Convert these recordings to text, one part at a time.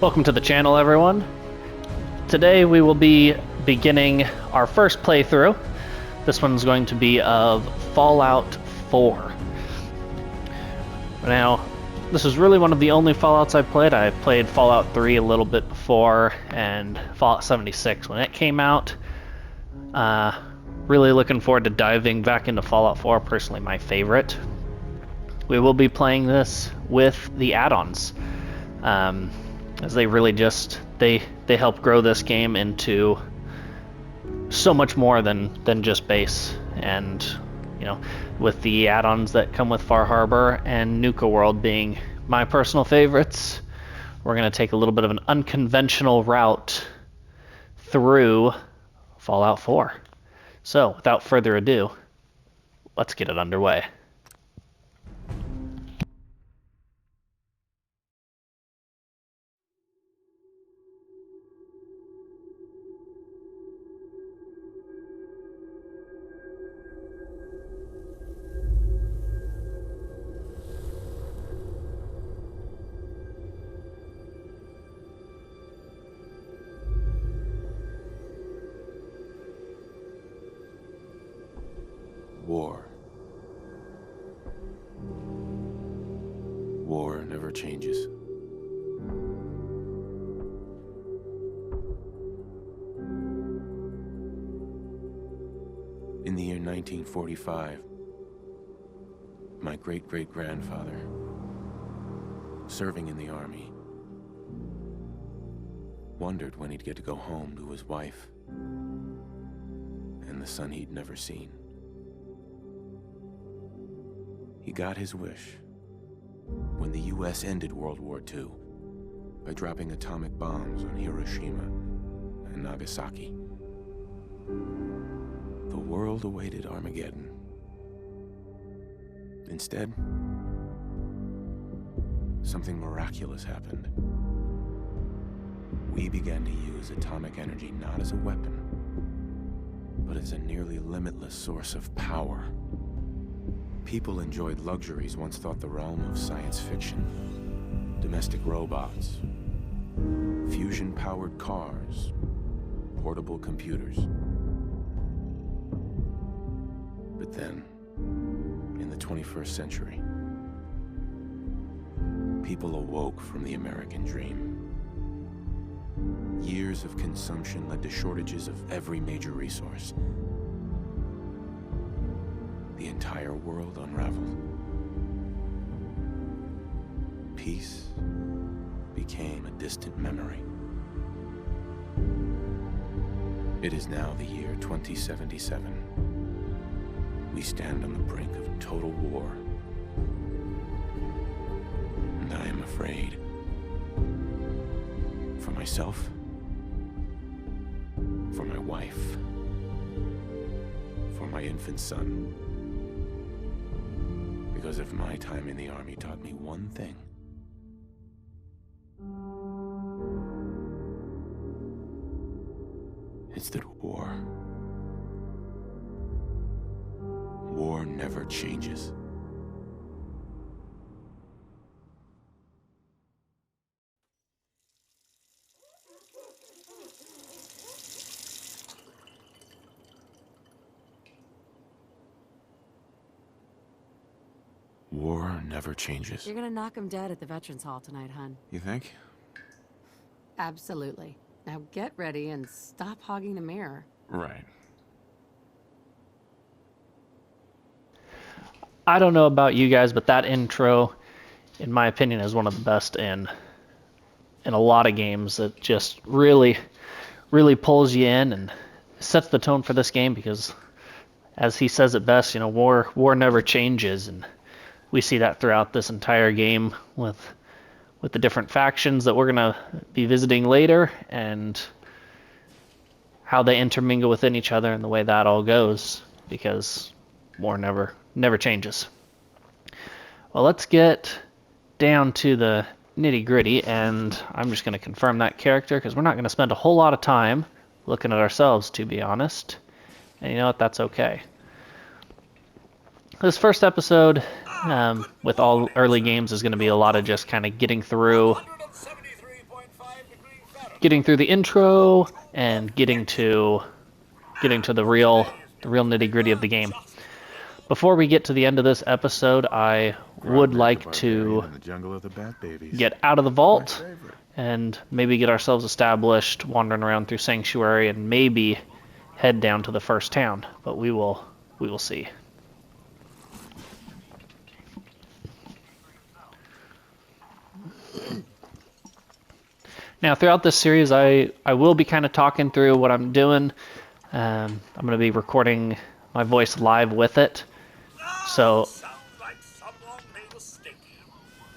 Welcome to the channel, everyone. Today we will be beginning our first playthrough. This one's going to be of Fallout 4. Now, this is really one of the only Fallouts I've played. I played Fallout 3 a little bit before, and Fallout 76 when it came out. Really looking forward to diving back into Fallout 4, personally my favorite. We will be playing this with the add-ons. As they really just they help grow this game into so much more than just base. And you know, with the add-ons that come with Far Harbor and Nuka World being my personal favorites, we're going to take a little bit of an unconventional route through Fallout 4. So without further ado, let's get it underway. War. War never changes. In the year 1945, my great-great-grandfather, serving in the army, wondered when he'd get to go home to his wife and the son he'd never seen. He got his wish when the U.S. ended World War II by dropping atomic bombs on Hiroshima and Nagasaki. The world awaited Armageddon. Instead, something miraculous happened. We began to use atomic energy not as a weapon, but as a nearly limitless source of power. People enjoyed luxuries once thought the realm of science fiction. Domestic robots, fusion-powered cars, portable computers. But then, in the 21st century, people awoke from the American dream. Years of consumption led to shortages of every major resource. The entire world unraveled. Peace became a distant memory. It is now the year 2077. We stand on the brink of total war. And I am afraid. For myself, for my wife, for my infant son. Because if my time in the army taught me one thing, it's that war never changes. War never changes. You're gonna knock him dead at the Veterans Hall tonight, hun. You think? Absolutely. Now get ready and stop hogging the mirror. Right. I don't know about you guys, but that intro, in my opinion, is one of the best in a lot of games. That just really pulls you in and sets the tone for this game because, as he says it best, you know, war never changes, and we see that throughout this entire game with the different factions that we're gonna be visiting later and how they intermingle within each other and the way that all goes, because war never changes. Well, let's get down to the nitty-gritty, and I'm just going to confirm that character because we're not going to spend a whole lot of time looking at ourselves, to be honest. And you know what? That's okay. This first episode, with all early games, is going to be a lot of just kind of getting through getting through the intro and getting to the real nitty-gritty of the game. Before we get to the end of this episode, I would like to get out of the vault and maybe get ourselves established, wandering around through Sanctuary, and maybe head down to the first town. But we will see. Now, throughout this series, I will be kind of talking through what I'm doing. I'm going to be recording my voice live with it. So, sounds like someone made a sticky.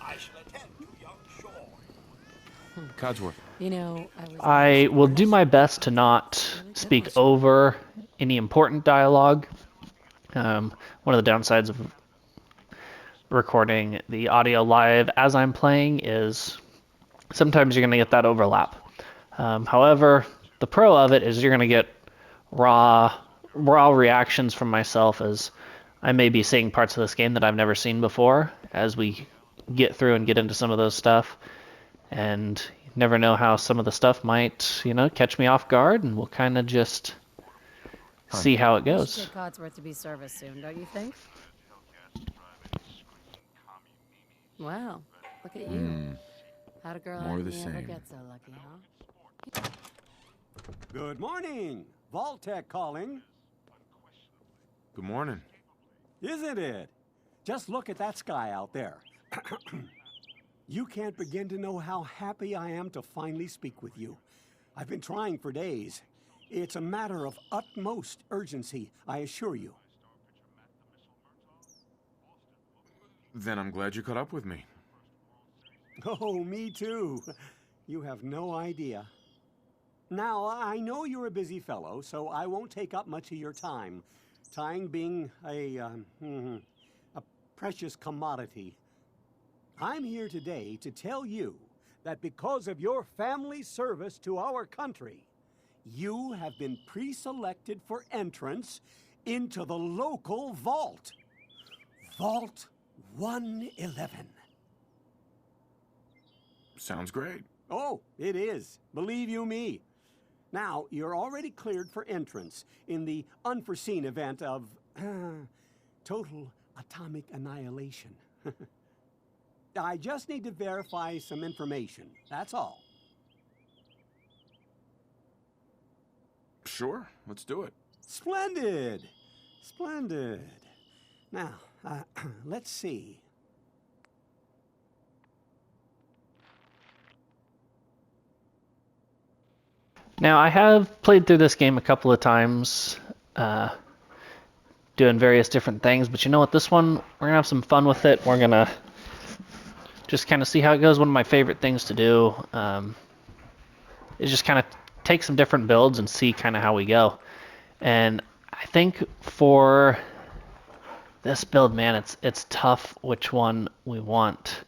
I shall attend to young Sean. Codsworth. You know, I will do my best to not speak over any important dialogue. One of the downsides of recording the audio live as I'm playing is sometimes you're going to get that overlap. However, the pro of it is you're going to get raw reactions from myself, as I may be seeing parts of this game that I've never seen before as we get through and get into some of those stuff. And you never know how some of the stuff might, catch me off guard, and we'll kind of just see how it goes. Take Codsworth to be serviced soon, don't you think? Well, look at you. How'd a girl More like the me ever same. get so lucky, huh? Good morning. Vault-Tec calling. Good morning. Isn't it? Just look at that sky out there. You can't begin to know how happy I am to finally speak with you. I've been trying for days. It's a matter of utmost urgency, I assure you. Then I'm glad you caught up with me. Oh, me too. You have no idea. Now, I know you're a busy fellow, so I won't take up much of your time. Time being a precious commodity. I'm here today to tell you that because of your family service to our country, you have been pre-selected for entrance into the local vault. Vault 111. Sounds great. Oh, it is. Believe you me. Now, you're already cleared for entrance in the unforeseen event of total atomic annihilation. I just need to verify some information. That's all. Sure, let's do it. Splendid. Splendid. Now, let's see. Now, I have played through this game a couple of times, doing various different things, but you know what? This one, we're going to have some fun with it. We're going to just kind of see how it goes. One of my favorite things to do is just kind of take some different builds and see kind of how we go. And I think for this build, man, it's tough which one we want.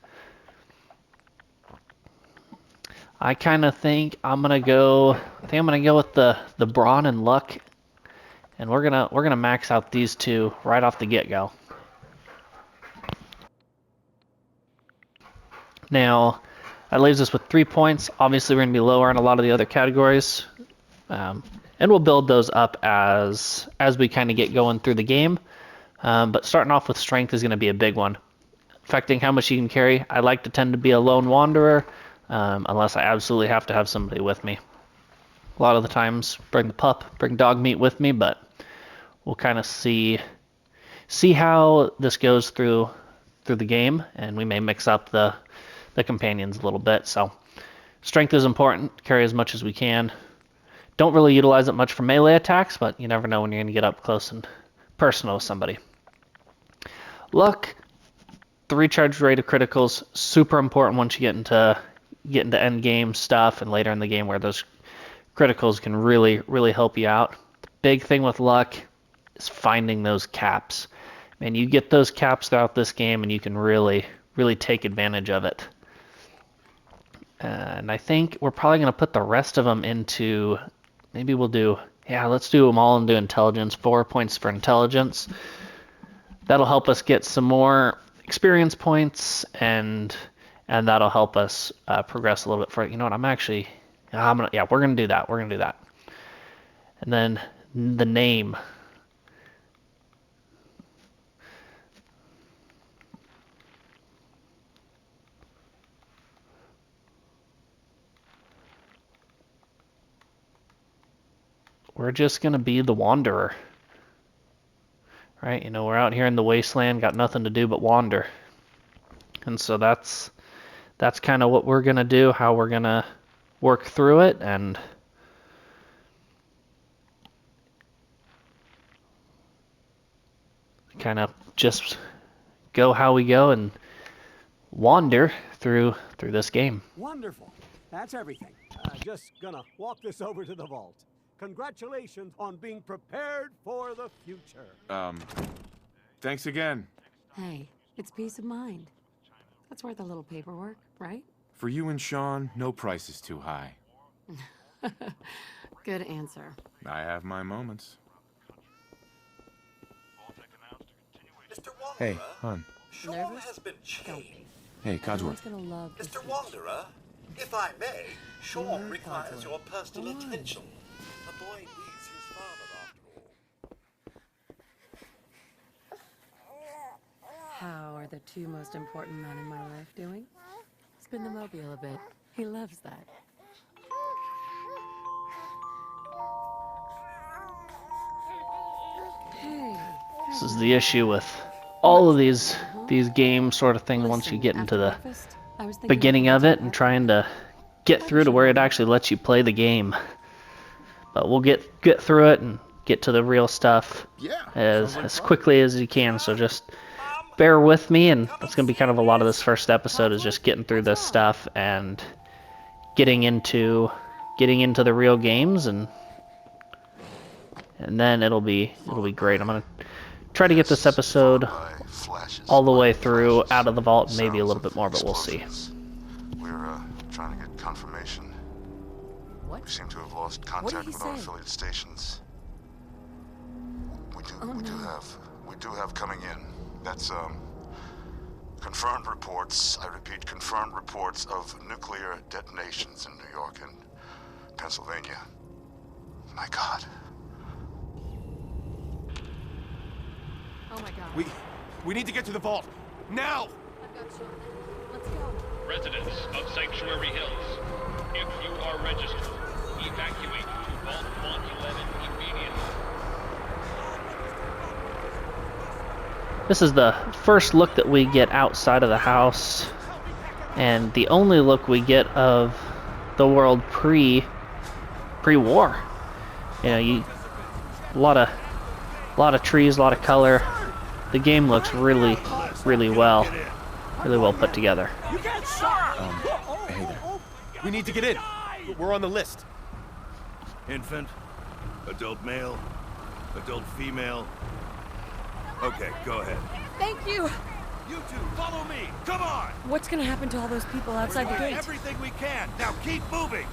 I kind of think I'm gonna go with the brawn and luck, and we're gonna max out these two right off the get-go. Now, that leaves us with 3 points. Obviously, we're gonna be lower in a lot of the other categories, and we'll build those up as we kind of get going through the game. But starting off with strength is gonna be a big one, affecting how much you can carry. I like to tend to be a lone wanderer. Unless I absolutely have to have somebody with me. A lot of the times, bring dog meat with me, but we'll kind of see how this goes through the game, and we may mix up the companions a little bit. So, strength is important. Carry as much as we can. Don't really utilize it much for melee attacks, but you never know when you're going to get up close and personal with somebody. Luck, the recharge rate of criticals, super important once you get into end game stuff and later in the game where those criticals can really, really help you out. The big thing with luck is finding those caps. Man, you get those caps throughout this game and you can really, really take advantage of it. And I think we're probably going to put the rest of them into, maybe let's do them all into intelligence. 4 points for intelligence. That'll help us get some more experience points and and that'll help us progress a little bit further. You know what? We're gonna do that. We're gonna do that. And then the name. We're just gonna be the Wanderer. Right? You know, we're out here in the wasteland, got nothing to do but wander. And so that's kind of what we're gonna do, how we're gonna work through it, and kind of just go how we go and wander through this game. Wonderful. That's everything. Just gonna walk this over to the vault. Congratulations on being prepared for the future. Thanks again. Hey, it's peace of mind. That's worth a little paperwork, right? For you and Sean, no price is too high. Good answer. I have my moments. Mr. Wanderer, Hey, hon. Sean Nervous? has been Don't changed. be. Hey, Everyone's Codsworth. gonna love this Mr. speech. Wanderer, if I may, Sean You're requires Codsworth. your personal Come on. attention. The boy needs his father after all. How are the two most important men in my life doing? Spin the mobile a bit. He loves that. Hey. This is the issue with all of these game sort of things once you Listen, get into after the breakfast, I was thinking beginning about of the it and trying to get through to where it actually lets you play the game. But we'll get through it and get to the real stuff as quickly as you can. So just bear with me, and that's going to be kind of a lot of this first episode is just getting through this stuff and getting into the real games, and then it'll be great. I'm going to try to get this episode all the way through out of the vault, maybe a little bit more, but we'll see. We're trying to get confirmation. What? We seem to have lost did contact he with our say? affiliate stations. We do have coming in. That's confirmed reports. I repeat, confirmed reports of nuclear detonations in New York and Pennsylvania. My God. Oh my god. We need to get to the vault. Now! I've got Sean. Let's go. Residents of Sanctuary Hills, if you are registered, evacuate to Vault 111 immediately. This is the first look that we get outside of the house, and the only look we get of the world pre-war. You know, a lot of trees, a lot of color. The game looks really well put together. You can't stop! Hey there. We need to get in. We're on the list. Infant, adult male, adult female. Okay, go ahead. Thank you. You two, follow me. Come on. What's gonna happen to all those people outside the We're doing gate? everything we can. Now keep moving.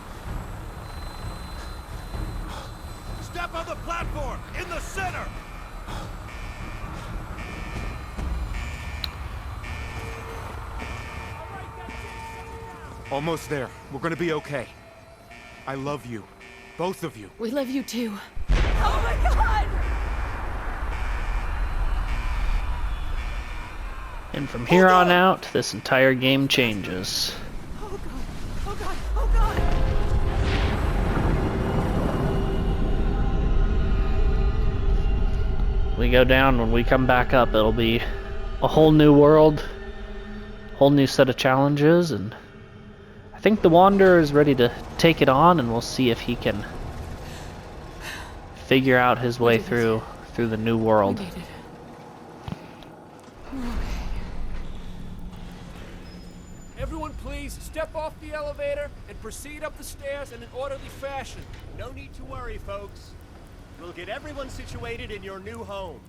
Step on the platform in the center. Almost there. We're gonna be okay. I love you. Both of you. We love you too. Oh my god! And from here on out, this entire game changes. Oh god! Oh god! Oh god! We go down, when we come back up, it'll be a whole new world, whole new set of challenges, and I think the Wanderer is ready to take it on, and we'll see if he can figure out his way through the new world. We made it. Everyone please step off the elevator and proceed up the stairs in an orderly fashion. No need to worry, folks. We'll get everyone situated in your new home.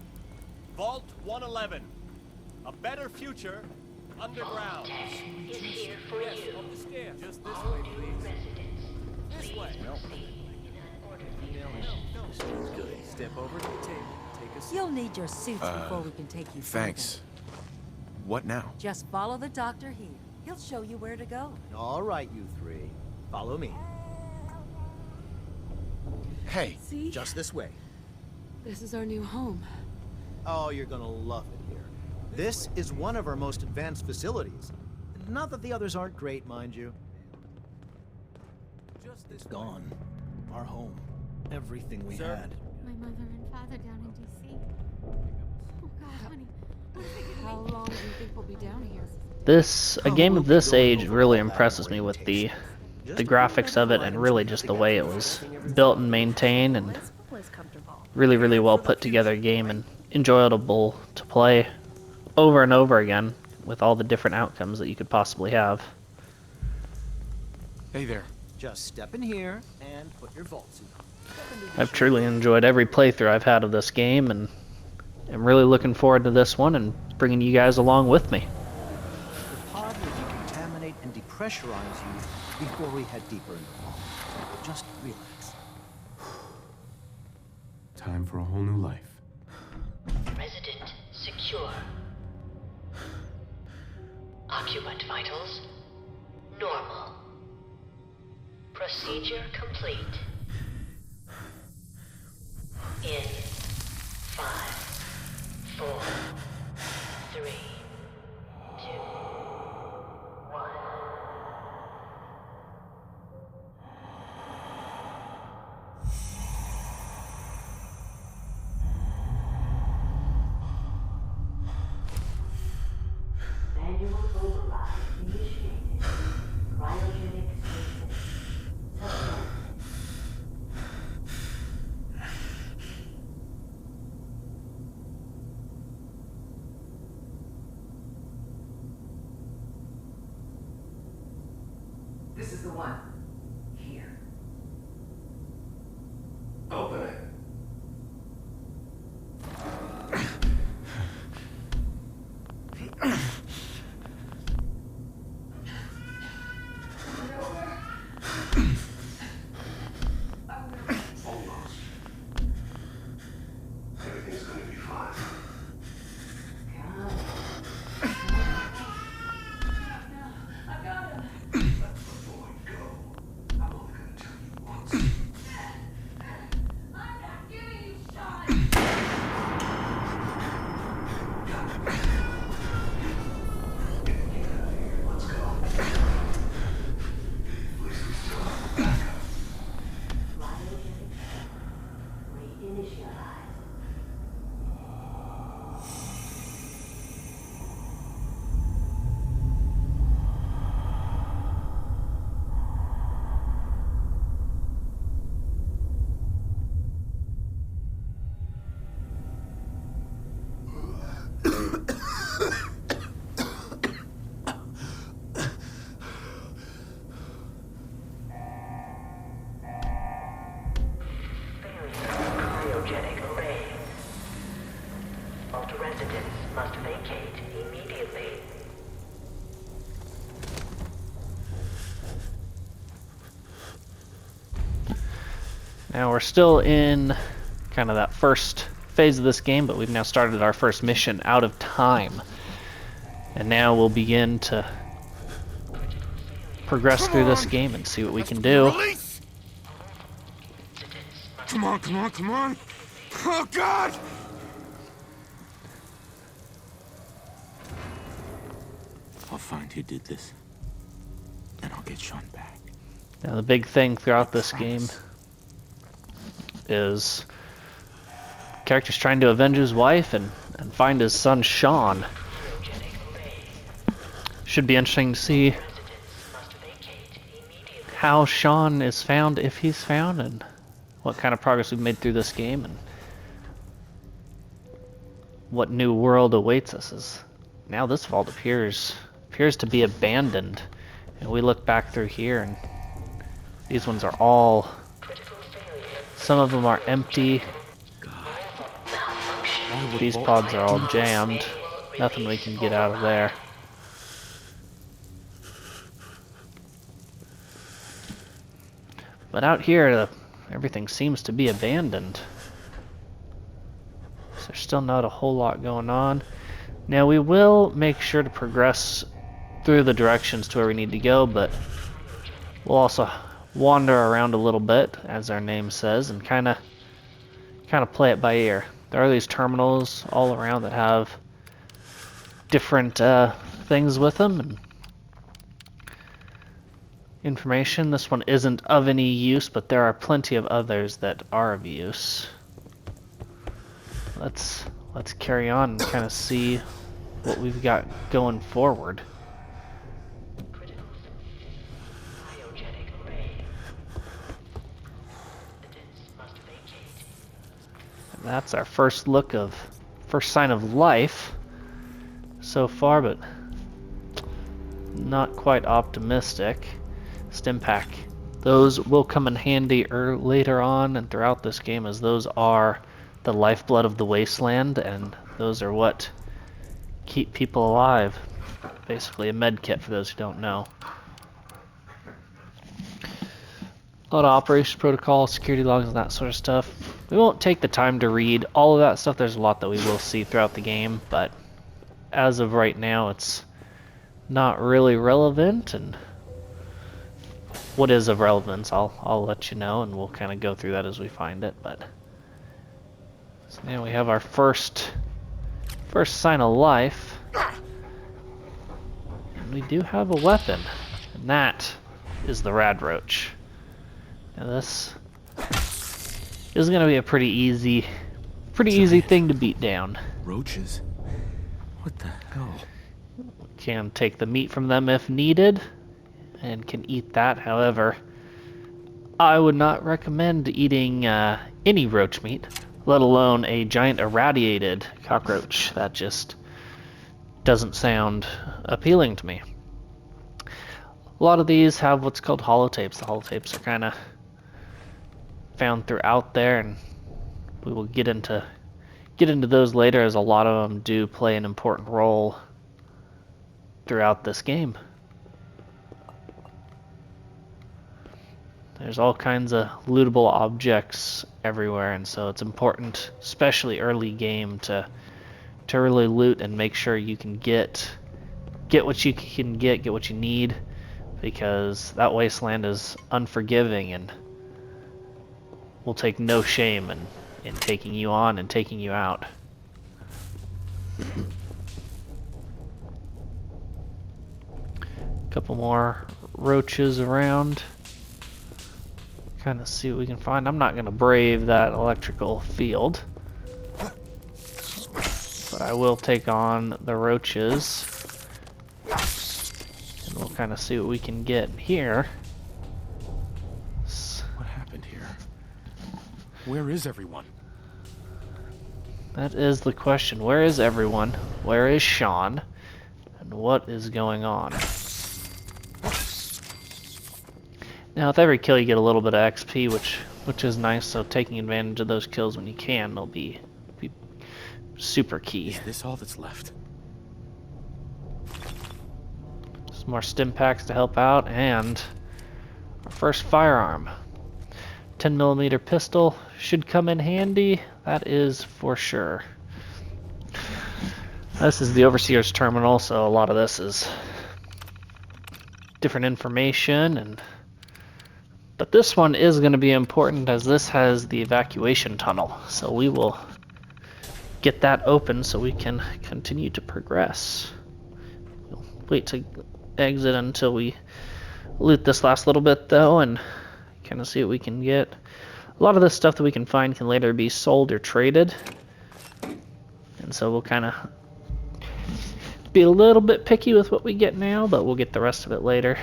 Vault 111. A better future underground. Is here for you. Up the stairs. Just this way, please. This way. Good. Step over to the table. Take a seat. You'll need your suits before we can take you further. Thanks. What now? Just follow the doctor here. He'll show you where to go. All right, you three. Follow me. Hey, See? Just this way. This is our new home. Oh, you're gonna love it here. This is one of our most advanced facilities. Not that the others aren't great, mind you. It's gone. Our home. Everything we had. My mother and father down in D.C. Oh God, honey. What if they get How long do you think we'll be down here? A game of this age really impresses me with the graphics of it and really just the way it was built and maintained, and really, really well put together game and enjoyable to play over and over again with all the different outcomes that you could possibly have. Hey there. Just step in here and put your vault suit on. I've truly enjoyed every playthrough I've had of this game, and I'm really looking forward to this one and bringing you guys along with me. The pod will decontaminate and depressurize you before we head deeper into the vault. Just relax. Time for a whole new life. Resident secure. Occupant vitals normal. Procedure complete. In 5, 4, 3, 2, 1. Manual override initiated. Cryogenic stasis. Suspend. This is the one. Here. Open it. Almost. Everything's gonna be fine. I got him. Before we go, I'm only gonna tell you once. I'm not giving you Sean. Let's go. At least we still have a backup. Cryogenic reinitialize. Cryogenic array. All residents must vacate immediately. Now we're still in kind of that first phase of this game, but we've now started our first mission out of time. And now we'll begin to progress through this game and see what we can do. Release! Come on, come on, come on! Oh, God! I'll find who did this, and I'll get Sean back. Now the big thing throughout this game is character's trying to avenge his wife and find his son Sean. Should be interesting to see how Sean is found, if he's found, and what kind of progress we've made through this game, and what new world awaits us. As now this vault appears to be abandoned, and we look back through here, and these ones are all, some of them are empty. These pods are all jammed. Nothing we can get out of there. But out here, everything seems to be abandoned. So there's still not a whole lot going on. Now we will make sure to progress through the directions to where we need to go, but we'll also wander around a little bit, as our name says, and kind of play it by ear. There are these terminals all around that have different things with them and information. This one isn't of any use, but there are plenty of others that are of use. Let's carry on and kind of see what we've got going forward. And that's our first sign of life so far, but not quite optimistic. Stimpack. Those will come in handy later on and throughout this game, as those are the lifeblood of the wasteland, and those are what keep people alive. Basically a med kit for those who don't know. A lot of operation protocol, security logs, and that sort of stuff. We won't take the time to read all of that stuff. There's a lot that we will see throughout the game, but as of right now, it's not really relevant, and what is of relevance, I'll let you know, and we'll kind of go through that as we find it. But so now we have our first sign of life, and we do have a weapon, and that is the rad roach. Now this is going to be a pretty easy thing to beat down. Roaches? What the hell? Can take the meat from them if needed, and can eat that. However, I would not recommend eating any roach meat, let alone a giant irradiated cockroach. That just doesn't sound appealing to me. A lot of these have what's called holotapes. The holotapes are kind of found throughout there, and we will get into those later, as a lot of them do play an important role throughout this game. There's all kinds of lootable objects everywhere, and so it's important, especially early game, to really loot and make sure you can get what you can get what you need, because that wasteland is unforgiving and will take no shame in taking you on and taking you out. Couple more roaches around. Kind of see what we can find. I'm not going to brave that electrical field, but I will take on the roaches, and we'll kind of see what we can get here. What happened here? Where is everyone? That is the question. Where is everyone? Where is Sean? And what is going on? Now, with every kill you get a little bit of XP, which is nice, so taking advantage of those kills when you can will be super key. Is this all that's left? Some more stim packs to help out, and our first firearm. 10mm pistol should come in handy, that is for sure. This is the Overseer's terminal, so a lot of this is different information, but this one is going to be important, as this has the evacuation tunnel, so we will get that open so we can continue to progress. We'll wait to exit until we loot this last little bit though, and kind of see what we can get. A lot of this stuff that we can find can later be sold or traded, and so we'll kind of be a little bit picky with what we get now, but we'll get the rest of it later.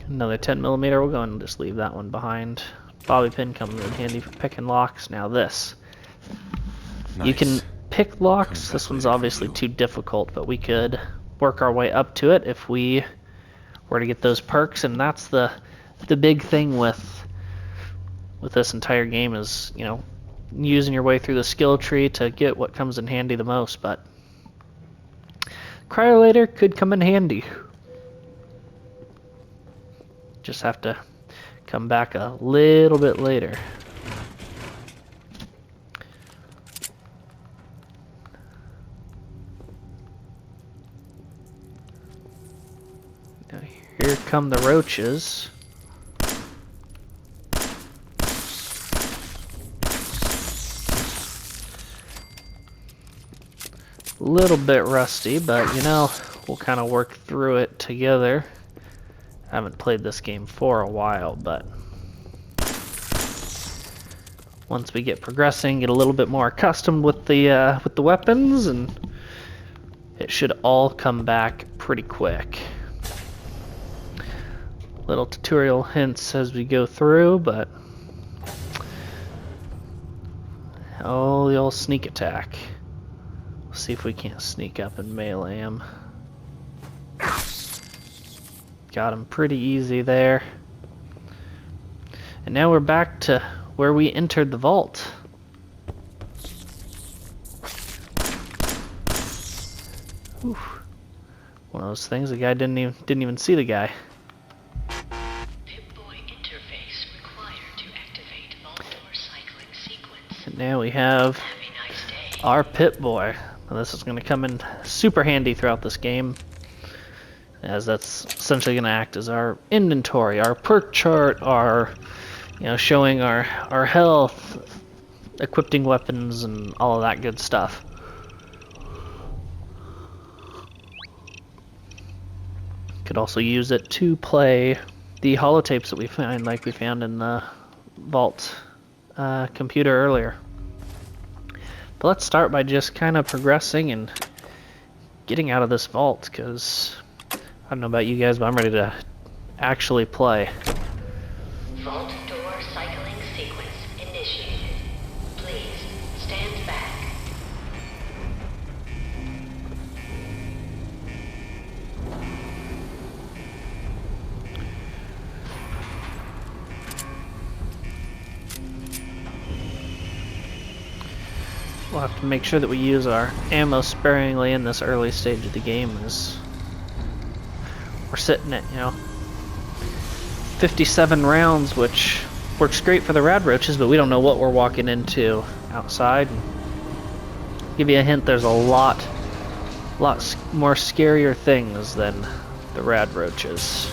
Another 10mm, we'll go and just leave that one behind. Bobby pin comes in handy for picking locks. Now this. Nice. You can pick locks. This one's obviously too difficult, but we could work our way up to it if we were to get those perks, and that's the big thing with this entire game is, you know, using your way through the skill tree to get what comes in handy the most, but Cryolator could come in handy. Just have to come back a little bit later. come the roaches. A little bit rusty, but you know, we'll kind of work through it together. I haven't played this game for a while, but once we get progressing, get a little bit more accustomed with the weapons, and it should all come back pretty quick. Little tutorial hints as we go through, but oh, the old sneak attack. Let's see if we can't sneak up and melee him. Got him pretty easy there. And now we're back to where we entered the vault. Oof. One of those things, the guy didn't even see the guy. And now we have our Pip-Boy. Now this is going to come in super handy throughout this game, as that's essentially going to act as our inventory, our perk chart, our, you know, showing our health, equipping weapons, and all of that good stuff. Could also use it to play the holotapes that we find, like we found in the vault computer earlier. But let's start by just kind of progressing and getting out of this vault, because I don't know about you guys, but I'm ready to actually play. Vault door cycling sequence initiated. Please stand back. We'll have to make sure that we use our ammo sparingly in this early stage of the game, as we're sitting at, you know, 57 rounds, which works great for the rad roaches, but we don't know what we're walking into outside. Give you a hint, there's a lot more scarier things than the rad roaches.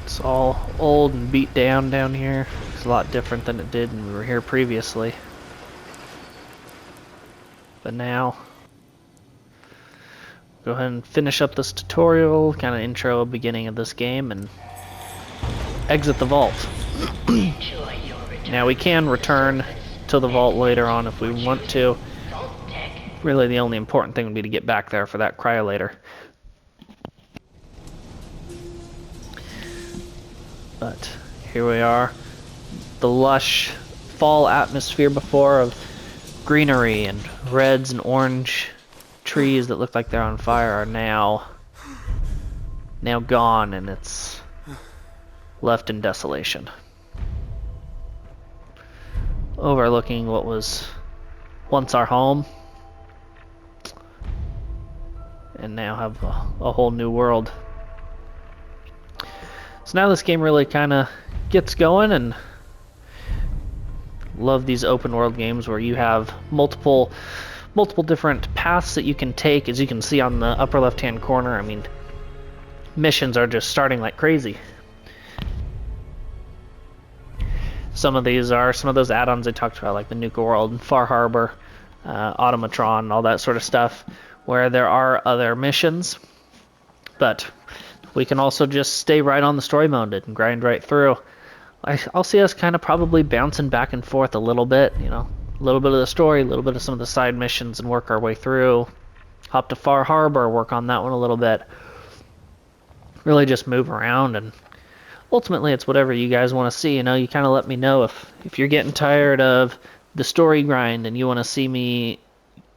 It's all old and beat down here. It's a lot different than it did when we were here previously. But now, go ahead and finish up this tutorial, kind of intro beginning of this game, and exit the vault. Now we can return to the vault later on if we want to. Really the only important thing would be to get back there for that cryolator. But here we are, the lush fall atmosphere before of greenery and reds and orange trees that look like they're on fire are now gone, and it's left in desolation. Overlooking what was once our home, and now have a whole new world. So now this game really kind of gets going, and love these open world games where you have multiple different paths that you can take. As you can see on the upper left hand corner, I mean, missions are just starting like crazy. Some of those add-ons I talked about, like the Nuka World and Far Harbor, Automatron, all that sort of stuff, where there are other missions, but we can also just stay right on the story mode and grind right through. I'll see us kind of probably bouncing back and forth a little bit, you know, a little bit of the story, a little bit of some of the side missions, and work our way through. Hop to Far Harbor, work on that one a little bit. Really just move around, and ultimately it's whatever you guys want to see. You know, you kind of let me know if you're getting tired of the story grind and you want to see me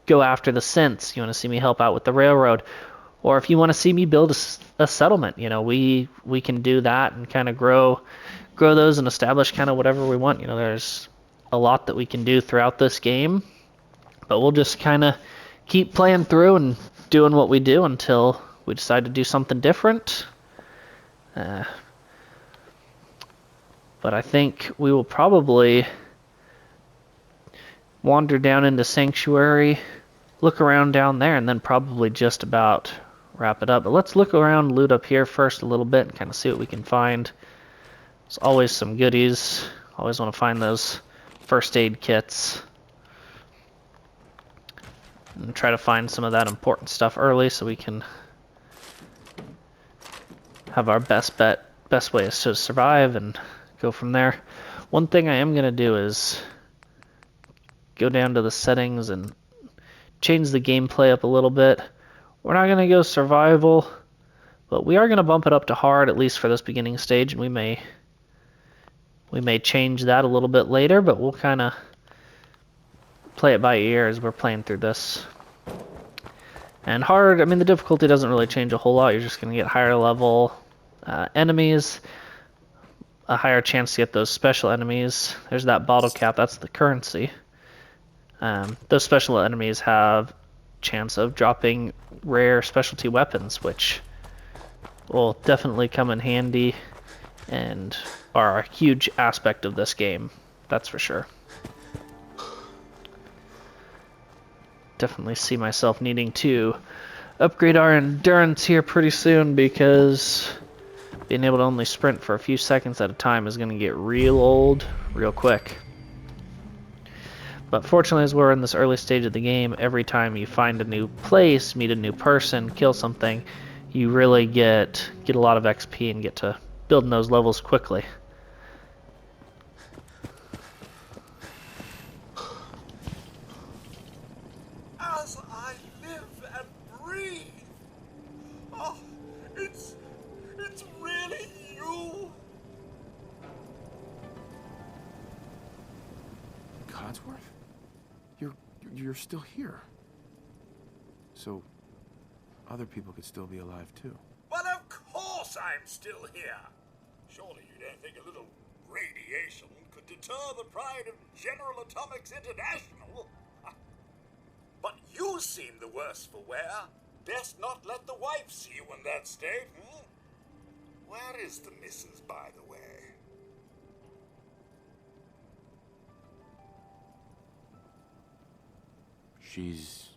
go after the synths, you want to see me help out with the railroad, or if you want to see me build a settlement. You know, we can do that and kind of grow those and establish kind of whatever we want. You know, there's a lot that we can do throughout this game, but we'll just kind of keep playing through and doing what we do until we decide to do something different. But I think we will probably wander down into Sanctuary, look around down there, and then probably just about wrap it up. But let's look around, loot up here first a little bit, and kind of see what we can find. There's always some goodies. Always want to find those first aid kits. And try to find some of that important stuff early so we can have our best way is to survive and go from there. One thing I am going to do is go down to the settings and change the gameplay up a little bit. We're not going to go survival, but we are going to bump it up to hard, at least for this beginning stage, and we may change that a little bit later, but we'll kind of play it by ear as we're playing through this. And hard, I mean, the difficulty doesn't really change a whole lot. You're just going to get higher level enemies, a higher chance to get those special enemies. There's that bottle cap, that's the currency. Those special enemies have chance of dropping rare specialty weapons, which will definitely come in handy and are a huge aspect of this game, that's for sure. Definitely see myself needing to upgrade our endurance here pretty soon, because being able to only sprint for a few seconds at a time is going to get real old real quick. But fortunately, as we're in this early stage of the game, every time you find a new place, meet a new person, kill something, you really get a lot of XP and get to building those levels quickly. As I live and breathe. Oh, it's really you. Codsworth? You're still here. So, other people could still be alive too. Well, of course I'm still here. Surely you don't think a little radiation could deter the pride of General Atomics International? But you seem the worse for wear. Best not let the wife see you in that state, hmm? Where is the missus, by the way? She's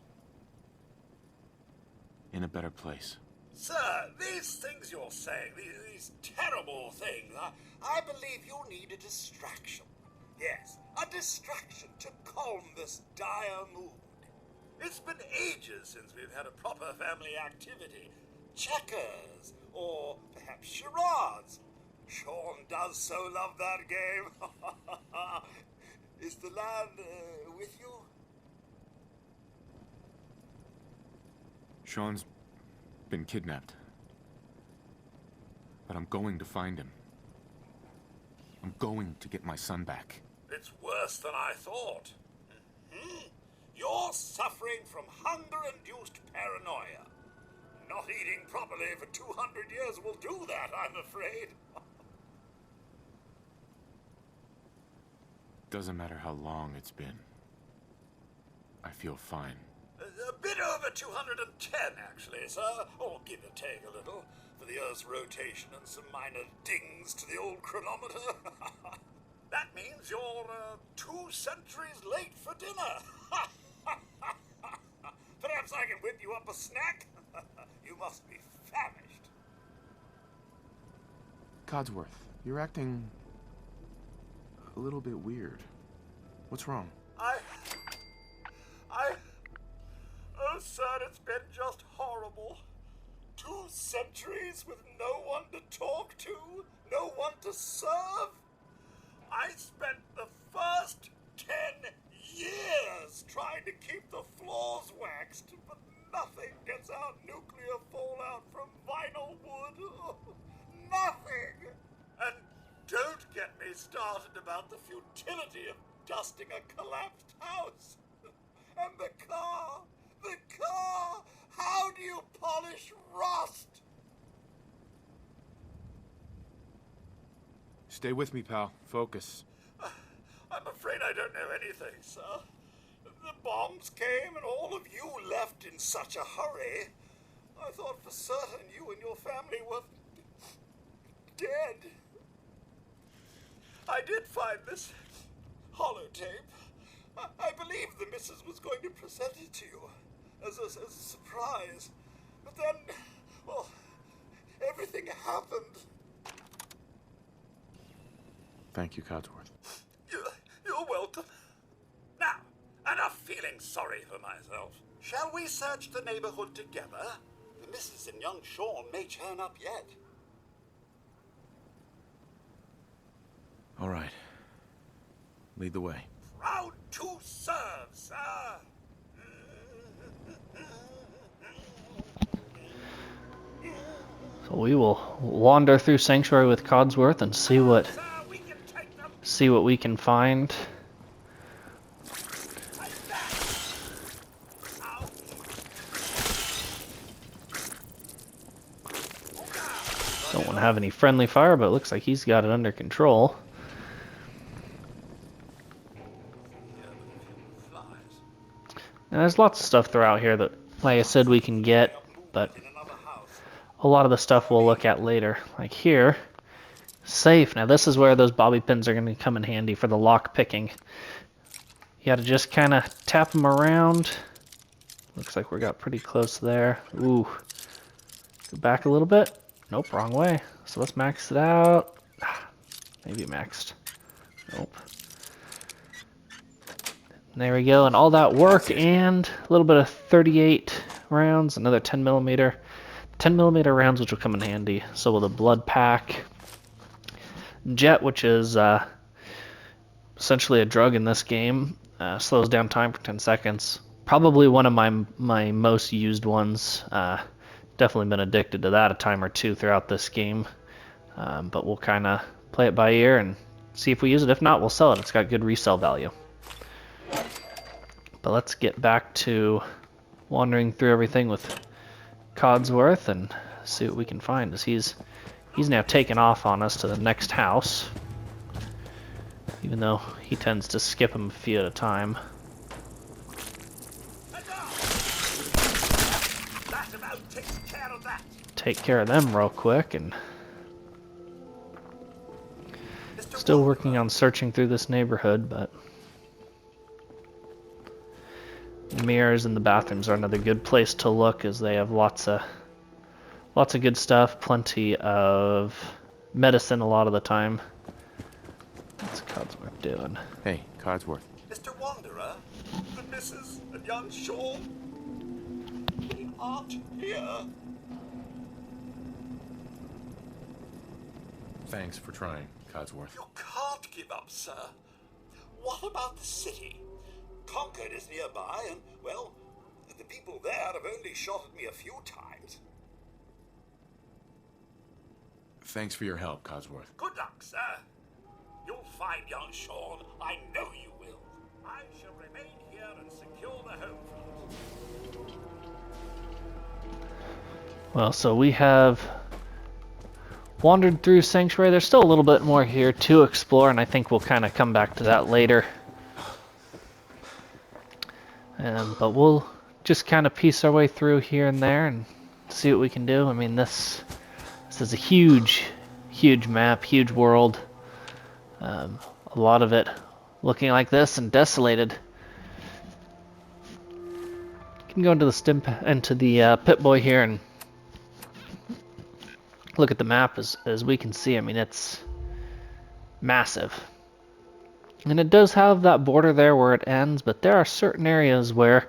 in a better place. Sir, these things you're saying, these terrible things, I believe you need a distraction. Yes, a distraction to calm this dire mood. It's been ages since we've had a proper family activity. Checkers, or perhaps charades. Sean does so love that game. Is the lad with you? Sean's been kidnapped. But I'm going to find him. I'm going to get my son back. It's worse than I thought. Mm-hmm. You're suffering from hunger-induced paranoia. Not eating properly for 200 years will do that, I'm afraid. Doesn't matter how long it's been. I feel fine. A bit over 210, actually, sir. Or give or take a little, for the Earth's rotation and some minor dings to the old chronometer. That means you're 2 centuries late for dinner. Perhaps I can whip you up a snack? You must be famished. Codsworth, you're acting a little bit weird. What's wrong? Oh, sir, it's been just horrible. 2 centuries with no one to talk to, no one to serve. I spent the first 10 years trying to keep the floors waxed, but nothing gets out nuclear fallout from vinyl wood. Nothing! And don't get me started about the futility of dusting a collapsed house. And the car! How do you polish rust? Stay with me, pal. Focus. I'm afraid I don't know anything, sir. The bombs came and all of you left in such a hurry, I thought for certain you and your family were dead. I did find this holotape. I believe the missus was going to present it to you as a surprise. But then, well, everything happened. Thank you, Codsworth. You're welcome. Now, enough feeling sorry for myself. Shall we search the neighborhood together? The missus and young Sean may turn up yet. All right. Lead the way. Proud to serve, sir. So we will wander through Sanctuary with Codsworth and see what we can find. Don't want to have any friendly fire, but it looks like he's got it under control. Now, there's lots of stuff throughout here that, like I said, we can get, but a lot of the stuff we'll look at later. Like here, safe. Now this is where those bobby pins are going to come in handy for the lock picking. You got to just kind of tap them around. Looks like we got pretty close there. Ooh. Go back a little bit. Nope, wrong way. So let's max it out. Maybe maxed. Nope. There we go, and all that work and a little bit of 38 rounds, another 10mm. 10mm rounds, which will come in handy. So will the blood pack. Jet, which is essentially a drug in this game, slows down time for 10 seconds. Probably one of my most used ones. Definitely been addicted to that a time or two throughout this game. But we'll kind of play it by ear and see if we use it. If not, we'll sell it. It's got good resale value. But let's get back to wandering through everything with Codsworth and see what we can find. As he's now taken off on us to the next house, even though he tends to skip them a few at a time. Take care of them real quick, and still working on searching through this neighborhood, but mirrors in the bathrooms are another good place to look, as they have lots of good stuff, plenty of medicine a lot of the time. What's Codsworth doing? Hey, Codsworth. Mr. Wanderer, the missus and young Sean, they aren't here. Thanks for trying, Codsworth. You can't give up, sir. What about the city? Concord is nearby, and, well, the people there have only shot at me a few times. Thanks for your help, Codsworth. Good luck, sir. You'll find young Sean. I know you will. I shall remain here and secure the home front. Well, so we have wandered through Sanctuary. There's still a little bit more here to explore, and I think we'll kind of come back to that later. But we'll just kind of piece our way through here and there and see what we can do. I mean, this is a huge map, huge world. A lot of it looking like this and desolated. You can go into the Pip-Boy here and look at the map. As we can see, I mean, it's massive. And it does have that border there where it ends, but there are certain areas where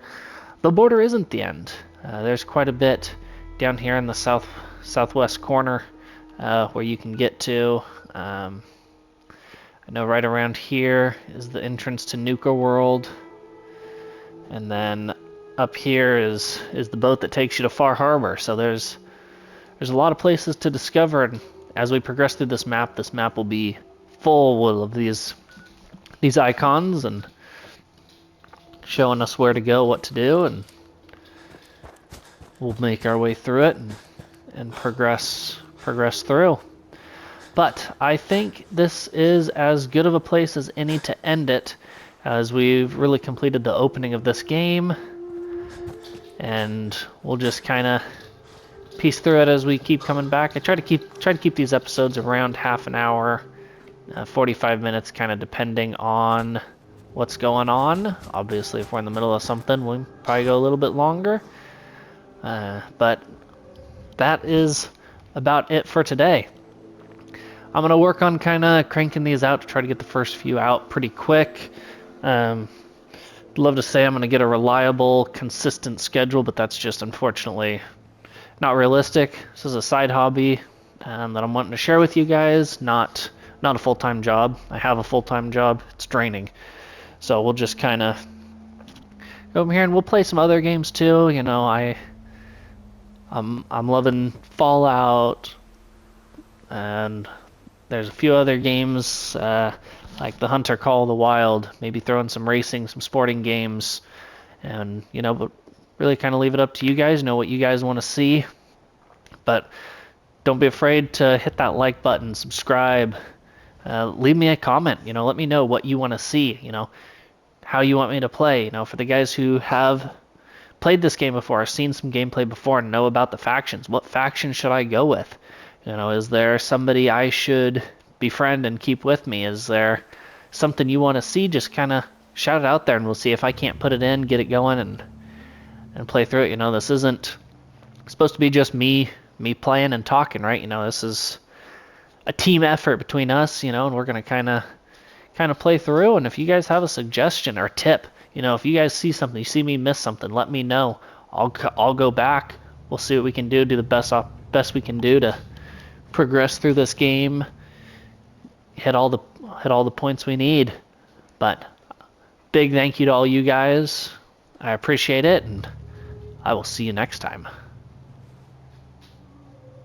the border isn't the end. There's quite a bit down here in the southwest corner where you can get to. I know right around here is the entrance to Nuka World. And then up here is the boat that takes you to Far Harbor. So there's a lot of places to discover, and as we progress through this map will be full of these icons and showing us where to go, what to do, and we'll make our way through it and progress through. But I think this is as good of a place as any to end it, as we've really completed the opening of this game, and we'll just kind of piece through it as we keep coming back. I try to keep these episodes around half an hour, 45 minutes, kind of depending on what's going on. Obviously, if we're in the middle of something, we'll probably go a little bit longer. But that is about it for today. I'm going to work on kind of cranking these out to try to get the first few out pretty quick. Love to say I'm going to get a reliable, consistent schedule, but that's just unfortunately not realistic. This is a side hobby that I'm wanting to share with you guys, not a full-time job. I have a full-time job. It's draining. So we'll just kind of go over here and we'll play some other games too. You know, I'm loving Fallout, and there's a few other games like the Hunter Call of the Wild, maybe throwing some racing, some sporting games, and but really kind of leave it up to you guys, know what you guys want to see. But don't be afraid to hit that like button, subscribe, leave me a comment, let me know what you want to see, how you want me to play. For the guys who have played this game before, seen some gameplay before, and know about the factions, what faction should I go with? Is there somebody I should befriend and keep with me? Is there something you want to see? Just kind of shout it out there, and we'll see if I can't put it in, get it going, and play through it. This isn't supposed to be just me playing and talking, right? This is a team effort between us, and we're gonna kind of play through. And if you guys have a suggestion or tip, if you guys see something, you see me miss something, let me know. I'll go back. We'll see what we can do the best we can do to progress through this game, hit all the points we need. But big thank you to all you guys. I appreciate it, and I will see you next time.